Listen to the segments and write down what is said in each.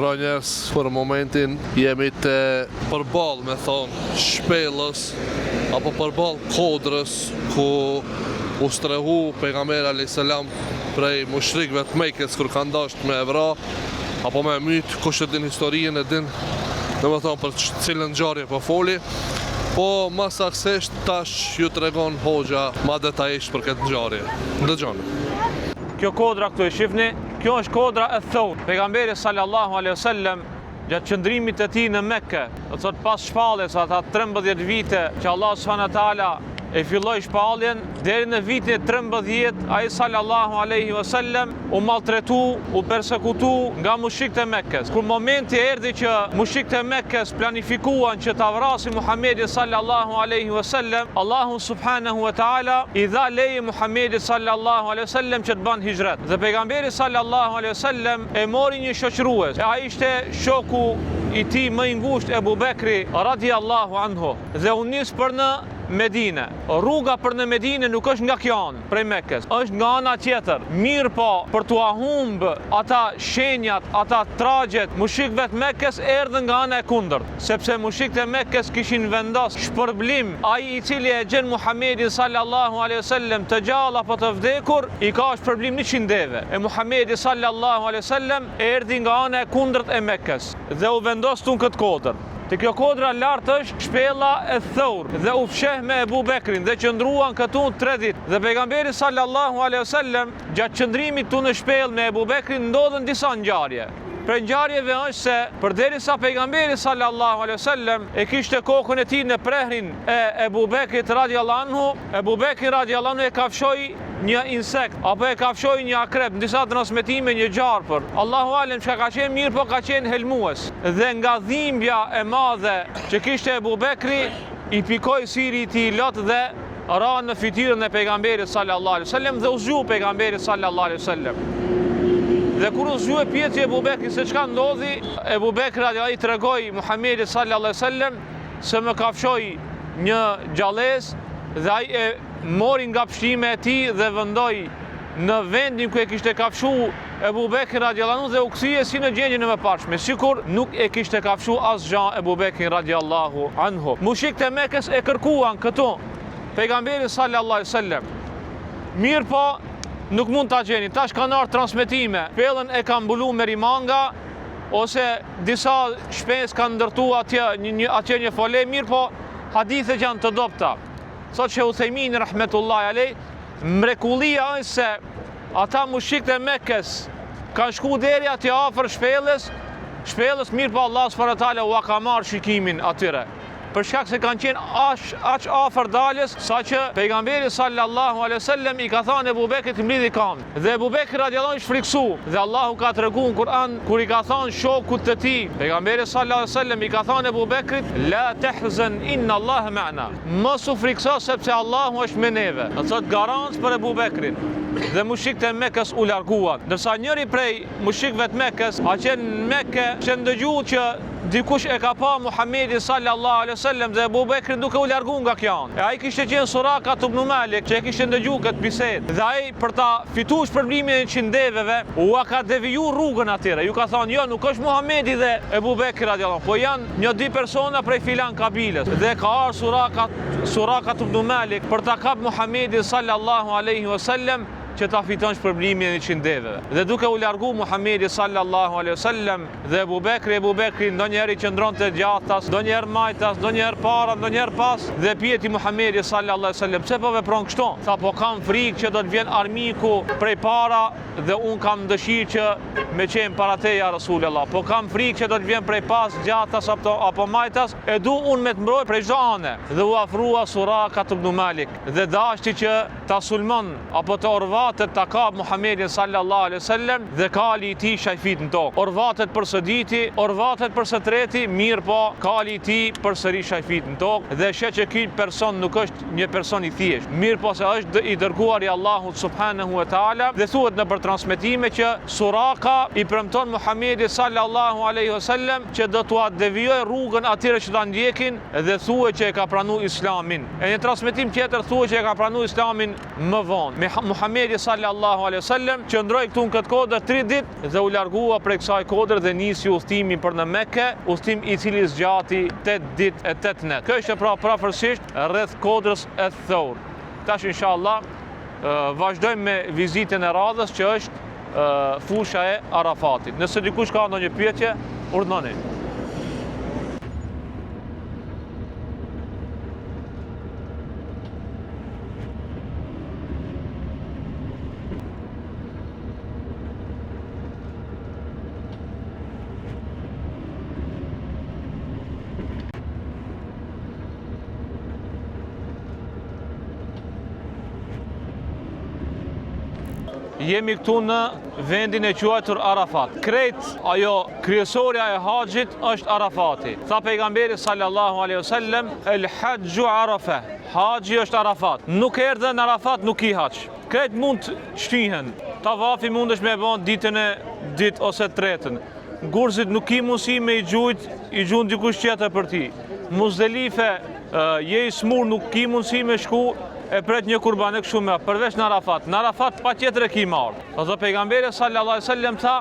Pra njerës, për momentin jemi të përballë, me thonë, shpellës, apo përballë kodrës, ku u strehu pejgamberi alayhis salam prej mushrikëve të Mekës kur kanë dashur me evra, apo me myt, kush e din historinë e din, domethënë për cilën ngjarje po foli. Po më saktësisht tash ju tregon hoxha më detajisht për këtë ngjarje. Dëgjoni. Kjo kodra këtu e shifni, kjo është kodra e Thawr. Pejgamberi sallallahu alaihi wasallam gjatë qëndrimit të tij në Mekë, do të thotë pas shpalljes ata 13 vite që Allah subhanahu wa taala e filloi shpalljen, deri në vitin 13 ai sallallahu alaihi wasallam u maltretu, u persekutu nga mushrikët e Mekkës. Kur momenti erdhi që mushrikët e Mekkës planifikuan që ta vrasin Muhamedit sallallahu alaihi wasallam, Allahu subhanahu wa taala i dha leje Muhamedit sallallahu alaihi wasallam që të bën hijret. Dhe pejgamberi sallallahu alaihi wasallam e mori një shoqërues. Ai ishte shoku i tij më i ngushtë, Ebu Bekri radiallahu anhu, dhe u nis për në Medinë. Rruga për në Medinë nuk është nga kjo anë prej Mekës, është nga ana tjetër. Mirë po, për t'u humbë ata shenjat, ata tragjet, mushrikëve të Mekës erdhën nga ana e kundërt, sepse mushrikët e Mekës kishin vendosur shpërblim, ai i cili e gjen Muhamedit sallallahu alaihi wasallam të gjallë apo të vdekur, i ka shpërblim 100 deve. E Muhamedi sallallahu alaihi wasallam erdhi nga ana e kundërt e Mekës dhe u vendosën këtë kodër. Te kjo kodra lartë është shpella e Thawr dhe u fsheh me Ebu Bekrin dhe qëndruan këtu 3 ditë. Dhe pejgamberi sallallahu alaihi wasallam gjatë qëndrimit këtu në shpellë me Ebu Bekrin ndodhen disa ngjarje. Për ngjarjeve është se përderisa pejgamberi sallallahu alaihi wasallam e kishte kokën e tij në prehrin e Ebu Bekrit radiallahu anhu, Ebu Bekri radiallahu anhu e kafshoi një insekt apo e kafshoi një akrep, në disa transmetime një gjarpër. Allahu alem çka ka qenë, mirë po ka qenë helmues. Dhe nga dhimbja e madhe që kishte Ebu Bekri, i pikoi siri i tij lot dhe ra në fytyrën e pejgamberit sallallahu alaihi wasallam dhe u zgju pejgamberi sallallahu alaihi wasallam. Dhe kur u zgjue pyeti Ebu Bekri se çka ndodhi, Ebu Bekri ai tregoi Muhamedit sallallahu alaihi wasallam se më kafshoi një gjallëz dhe ai e mori nga pështime e tij dhe vendoi në vendin ku e kishte kafshu Ebu Bekri radiallahu anhu dhe u kthye si në gjendjen e mëparshme, sikur nuk e kishte kafshu asgjë Ebu Bekri radiallahu anhu. Mushrikët e Mekës e kërkuan këtu pejgamberin sallallahu alaihi wasallam. Mirë po, nuk mund ta gjeni. Tash kanë ardhur transmetime, pellën e kanë mbulu me rimanga ose disa shpesë kanë ndërtu atje një fole, mirë po hadithe që janë të dobta. Sot që Uthejmini rahmetullahi alej, mrekullia është se ata mushrikët e Mekës kanë shku deri atje afër shpellës, mirë po Allah subhanahu wa taala u ka marrë shikimin atyre. Për shkak se kanë qenë aq afër daljes, saqë pejgamberi sallallahu alaihi wasallam i ka thënë Ebu Bekrit të mblidhi kam. Dhe Ebu Bekri radiallahu anhu friksu, dhe Allahu ka treguar në Kur'an kur i ka thënë shokut të tij, pejgamberi sallallahu alaihi wasallam i ka thënë Ebu Bekrit, la tahzan inna Allaha ma'na. Mos u frikso sepse Allahu është me neve. Do thotë garancë për Ebu Bekrin. Dhe mushrikët e Mekës u larguan. Ndërsa njëri prej mushrikëve të Mekës, a qenë në Mekë, që ndëgju që dikush e ka pa Muhamedit sallallahu alaihi wasallam dhe Ebu Bekrin duke u larguar nga kjo anë. E ai kishte qenë Suraka ibn Malik, që e kishte ndëgjuar këtë bisedë. Dhe ai për ta fituar shpërblimin e 100 deveve, u ka devijuar rrugën atyre. Ju ka thonë, jo, nuk është Muhamedi dhe Ebu Bekri radiallahu anhu, po janë një 2 persona prej filan kabilës. Dhe ka ardhur Suraka ibn Malik për ta kap Muhamedit sallallahu alaihi wasallam që ta fiton shpërblimin e 100 deveve. Dhe duke u largu Muhamedi sallallahu alaihi wasallam dhe Ebu Bekri ndonjëherë qëndronte gjatas, ndonjëherë majtas, ndonjëherë para, ndonjëherë pas, dhe pyeti Muhamedi sallallahu alaihi wasallam, pse po vepron kështu? Tha, po kam frikë që do të vjen armiku prej para dhe un kam dëshirë që me qenë para te ja Rasulullah. Po kam frikë që do të vjen prej pas gjatas apo majtas, e du un me të mbroj prej çdo ane. Dhe u afrua Suraka ibn Malik dhe dashti që ta sulmon apo të orvatet ta kap Muhamedit sallallahu alaihi wasallam dhe kali i tij shajfit në tokë. Orvatet për së diti, orvatet për së treti, mirë po kali i tij përsëri shajfit në tokë dhe sheh që ky person nuk është një person i thjeshtë, mirë po se është i dërguar i Allahut subhanahu wa taala. Dhe thuhet në transmetime që Suraka i premton Muhamedit sallallahu alaihi wasallam që do t'u devijojë rrugën atyre që ta ndjekin dhe thuhet që e ka pranuar Islamin. E një transmetim tjetër thuhet që e ka pranuar Islamin më vonë. Muhamedi sallallahu alaihi wasallam qëndroi këtu në këtë kodër 3 ditë dhe u largua prej kësaj kodre dhe nisi udhëtimi për në Mekë, udhëtim i cili zgjati 8 ditë e 8 net. Kjo është pra prafërsisht rreth kodrës e Thawr. Tash inshallah vazhdojmë me vizitën e radhës që është fusha e Arafatit. Nëse dikush ka ndonjë pyetje, urdhënoni. Jemi këtu në vendin e quajtur Arafat. Krejt ajo kryesorja e haxhit është Arafati. Tha pejgamberi sallallahu alaihi wasallam, el hajju Arafa. Haxhi është Arafat. Nuk erdhën në Arafat, nuk i hax. Krejt mund të shtihen. Tavafi mundesh me bën ditën e ditë ose tretën. Gurzit nuk i mundsi me i gjujt dikush tjetër për ti. Muzdelife je i smur, nuk i mundsi me shku e pret një kurban e kështu me përveç në Arafat. Në Arafat pa tjetër e ki marrë. Dhe pejgamberi sallallahu alaihi wasallam tha,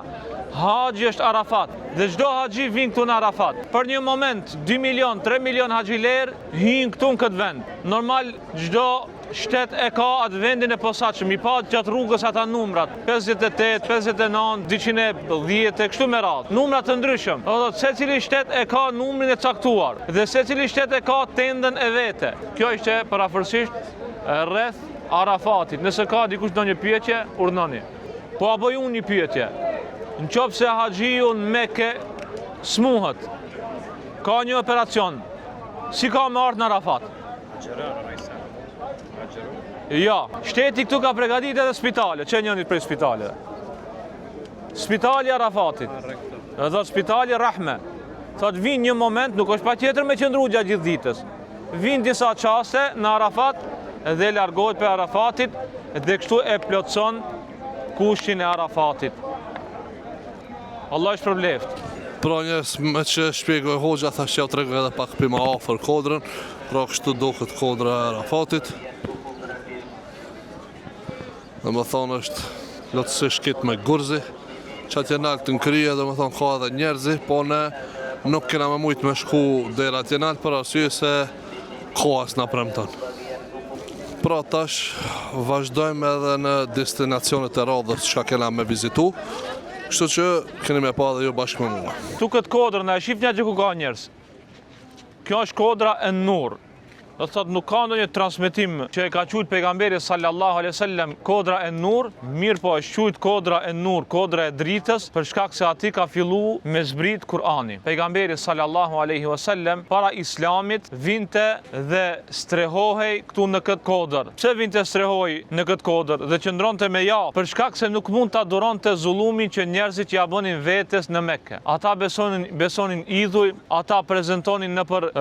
haxhi është Arafat. Dhe çdo haxhi vin këtu në Arafat. Për një moment 2 milion, 3 milion haxhiler hin këtu në këtë vend. Normal çdo shtet e ka atë vendin e posaçëm. I pa gjatë rrugës ata numrat 58, 59, 210 e kështu me radhë. Numra të ndryshëm. Do thotë secili shtet e ka numrin e caktuar dhe secili shtet e ka tendën e vete. Kjo është parafërsisht rreth Arafatit. Nëse ka dikush ndonjë pyetje, urdhënoni. Po apo ju një pyetje. Nëse haxhiu në Mekë smuhet, ka një operacion, si ka më ardhur në Arafat? Ja, shteti këtu ka përgatitur edhe spitale, që njënit prej spitaleve. Spitali Arafatit, edhe spitali Rahme. Thot vin një moment, nuk është patjetër me qëndru gjatë gjithë ditës. Vin disa qaste në Arafat dhe largohet për Arafatit dhe kështu e plotson kushin e Arafatit. Allah është përbleft. Pra njës me që shpjegoj hoxha, thash që ja tregoj edhe pak për ma afër kodrën, pra kështu duket kodra e Arafatit. Dhe më thonë është lotësisht kitë me gurzi, që atje nalë të në krye dhe më thonë ka edhe njerëzi, po ne nuk kena me mujtë me shku dhe atje nalë për arsye se kohas na premton. Pra tash vazhdojmë edhe në destinacionet e radhës që kena me vizitu, kështu që keni me pa dhe ju bashkë me mua. Tu këtë kodrë në e shifnja që ku ka njerës. Kjo është kodra e Nur. Do të thotë nuk ka ndonjë transmetim që e ka quajtur pejgamberi sallallahu alaihi wasallam kodra e Nur, mirë po është quajtur kodra e Nur, kodra e dritës, për shkak se aty ka filluar me zbrit Kur'ani. Pejgamberi sallallahu alaihi wasallam para Islamit vinte dhe strehohej këtu në këtë kodër. Pse vinte strehohej në këtë kodër dhe qëndronte me javë? Për shkak se nuk mund ta duronte zullumin që njerëzit ja bënin vetes në Mekë. Ata besonin idhuj, ata prezantonin nëpër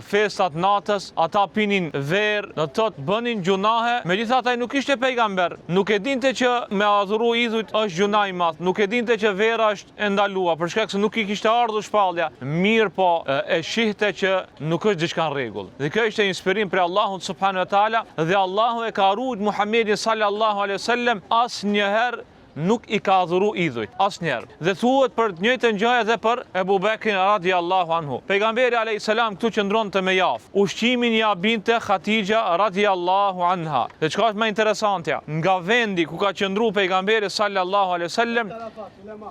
festat natës, ata pinin verë, do të thotë bënin gjunahe, megjithatë ai nuk ishte pejgamber, nuk e dinte që me adhuru idhujt është gjuna i madh, nuk e dinte që vera është e ndaluar, për shkak se nuk i kishte ardhur shpallja, mirë po e shihte që nuk është diçka në rregull. Dhe kjo ishte inspirim për Allahun subhanahu wa taala dhe Allahu e ka ruajtur Muhamedit sallallahu alaihi wasallam asnjëherë nuk i ka adhuru idhujt, asnjëherë. Dhe thuhet për të njëjtën gjë edhe për Ebu Bekrin radiallahu anhu. Pejgamberi alayhis salam këtu qëndronte me javë. Ushqimin ja binte Hatixha radiallahu anha. Dhe çka është më interesantja, nga vendi ku ka qëndruar pejgamberi sallallahu alaihi wasallam,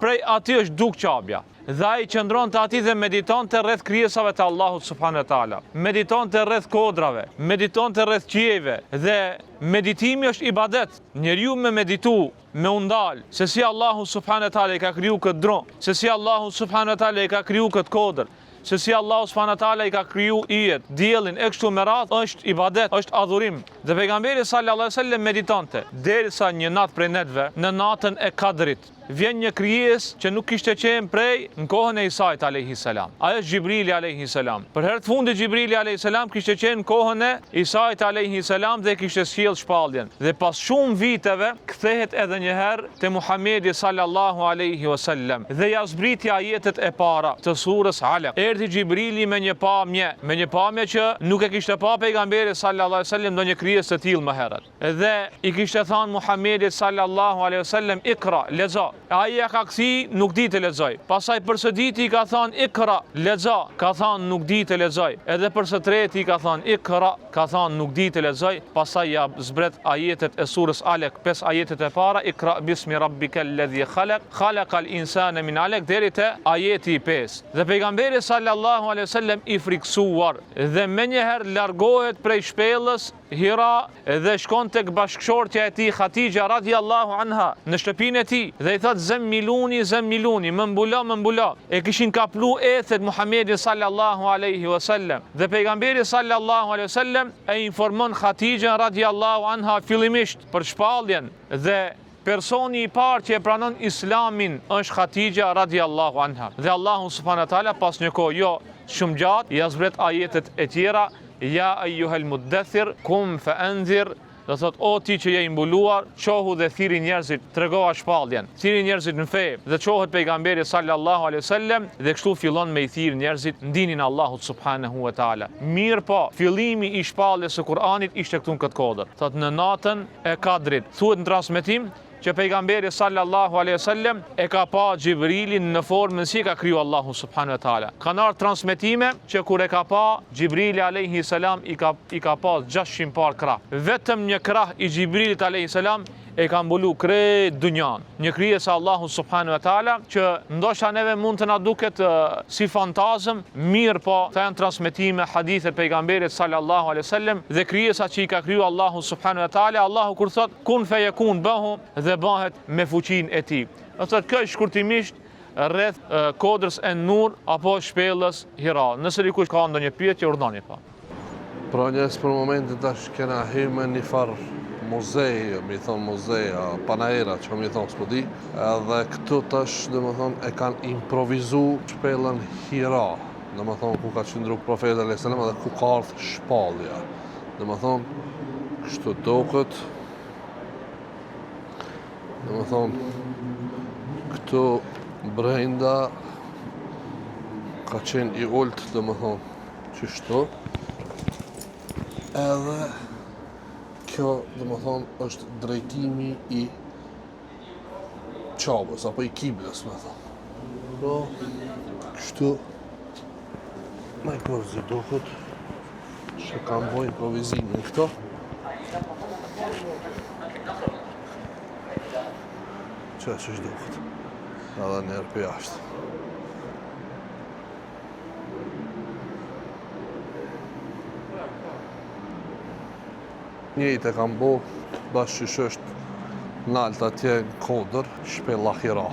prej aty është duk qabja. Dhe ai qëndronte aty dhe meditonte rreth krijesave të Allahut subhanahu wa taala. Meditonte rreth kodrave, meditonte rreth qiejve dhe meditimi është ibadet. Njeriu me meditu, me undal, se si Allahu subhanahu wa taala i ka kriju këtë dron, se si Allahu subhanahu wa taala i ka kriju këtë kodër, se si Allahu subhanahu wa taala i ka kriju yjet, diellin e kështu me radhë, është ibadet, është adhurim. Dhe pejgamberi sallallahu alaihi wasallam meditonte derisa një natë prej netëve, në natën e Kadrit, vjen një krijesë që nuk kishte qenë prej në kohën e Isait alayhis salam. Ajo është Xhibrili alayhis salam. Për herë të fundit Xhibrili alayhis salam kishte qenë në kohën e Isait alayhis salam dhe kishte sjell shpalljen. Dhe pas shumë viteve kthehet edhe një herë te Muhamedi sallallahu alaihi wasallam dhe ja zbriti ajetet e para të surës Alaq. Erdhi Xhibrili me një pamje që nuk e kishte pa pejgamberi sallallahu alaihi wasallam ndonjë krijesë të tillë më herët. Dhe i kishte thënë Muhamedit sallallahu alaihi wasallam ikra, lexo. Ai ja ka kthi, nuk di të lexoj. Pastaj për së diti i ka thënë ikra, lexo. Ka thënë nuk di të lexoj. Edhe për së treti i ka thënë ikra, ka thënë nuk di të lexoj. Pastaj ja zbret ajetet e surës Alaq, 5 ajetet e para, ikra bismi rabbikal ladhi khalaq, khalaqal insana min alaq deri te ajeti 5. Dhe pejgamberi sallallahu alaihi wasallam i friksuar dhe menjëherë largohet prej shpellës Hira dhe shkon tek bashkëshortja e tij Hatixha radhiyallahu anha në shtëpinë e tij dhe i thot zemmiluni, më mbulo. E kishin kaplu ethet Muhamedi sallallahu alaihi wasallam dhe pejgamberi sallallahu alaihi wasallam e informon Hatixha radhiyallahu anha fillimisht për shpalljen dhe personi i parë që e pranon Islamin është Hatixha radhiyallahu anha. Dhe Allahu subhanahu wa taala pas një kohë jo shumë gjatë ja zbret ajetet e tjera. Ja ayyuhal muddathir kum fa anzir, do thot o ti që je i mbuluar, qohu dhe thiri njerëzit, tregova shpalljen, thiri njerëzit në fe, dhe qohet pejgamberi sallallahu alaihi wasallam dhe kështu fillon me i thirr njerëzit në dinin Allahut subhanahu wa taala. Mirë po, fillimi i shpalljes së Kur'anit ishte këtu në këtë kodër. Thot në natën e Kadrit, thuhet në transmetim që pejgamberi sallallahu alaihi wasallam e ka pa Xhibrilin në formën si ka kriju Allahu subhanahu wa taala. Kanë ardhur transmetime që kur e ka pa Xhibrili alayhi salam i ka pas 600 par krah. Vetëm një krah i Xhibrilit alayhi salam e ka mbulu krejt dunjan. Një krijesë Allahu subhanahu wa taala që ndoshta neve mund të na duket si fantazëm, mirë po këto janë transmetime hadithe pejgamberit sallallahu alaihi wasallam dhe krijesa që i ka kriju Allahu subhanahu wa taala, Allahu kur thot kun feyekun bëhu dhe bëhet me fuqinë e tij. Do thotë kjo shkurtimisht rreth kodrës e Nur apo shpellës Hira. Nëse dikush ka ndonjë pyetje urdhani pa. Pra njës për momentin tash kena hyme një farë muzej, mi thonë muzeja, panaera që mi thonë s'po di, edhe këtu tash dhe më thonë e kanë improvizu shpellën Hira, dhe më thonë ku ka qëndru profeti alayhis salam edhe ku ka ardhur shpallja. Dhe më thonë kështu dokët, dhe më thonë këtu brenda ka qenë i ullt, dhe më thonë qështu, edhe kjo, dhe më thonë, është drejtimi i qabës, apo i kiblës, me thonë. Pro, kështu, me i përzi duket, që kam bojnë improvizimin këto. Që është duket, edhe njerë për jashtë. Njëjtë e kam bo, bashkë që është naltë atje në kodër, shpella Hira.